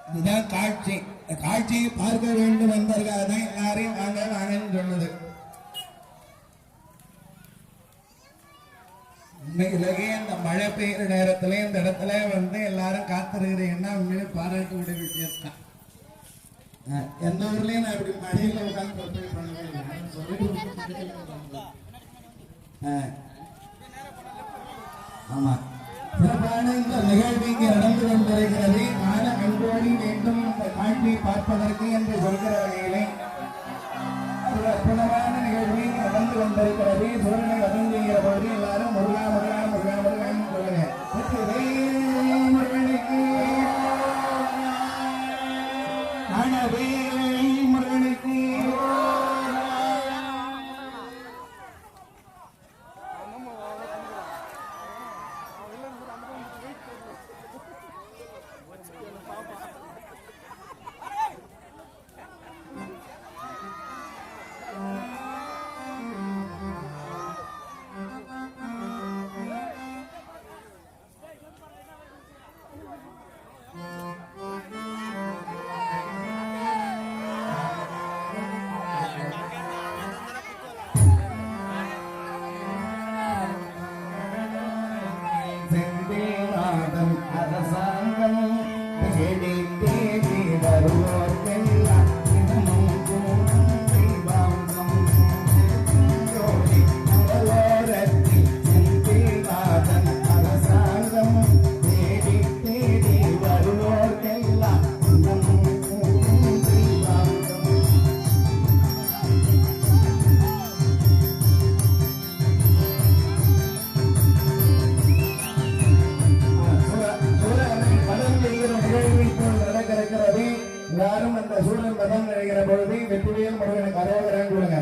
இதுதான் காட்சி. காட்சியை பார்க்க வேண்டும் என்பதற்காக தான் எல்லாரையும் வாங்க வாங்கன்னு சொன்னது. உண்மையிலேயே இந்த மழை பெய்யுற நேரத்துல இந்த இடத்துல எல்லாரும் காத்திருக்கிறீங்கன்னா உண்மையிலே பாராட்டக்கூடிய விஷயம் தான். எந்த ஊர்லயும் நான் இப்படி மழையில உட்கார்ந்து பண்ணவே இல்லை. ஆமா, சிறப்பான இந்த நிகழ்வு இங்கே நடந்து கொண்டிருக்கிறது. கால கண்கோடி வேண்டும் இந்த காட்சியை பார்ப்பதற்கு என்று சொல்கிற வகையிலே ஒரு அற்புதமான நிகழ்வு நடந்து கொண்டிருக்கிறது. சூரியனை வதம் செய்கிற பொழுது எல்லாரும் முருகா முருகா முருகா முருகான்னு சொல்லுங்க. முருகனுக்கு முருகனுக்கு அரசாங்கம் தேடி வருவோர்க்கெல்லாம் அரசாங்கம் தேடி தேடி வருவோர்க்கெல்லாம் யாரும் அந்த சூழல் மதம் நினைக்கிற பொழுது வெற்றிவேல் முருகனுக்கு அரோகரான்னு சொல்லுங்க.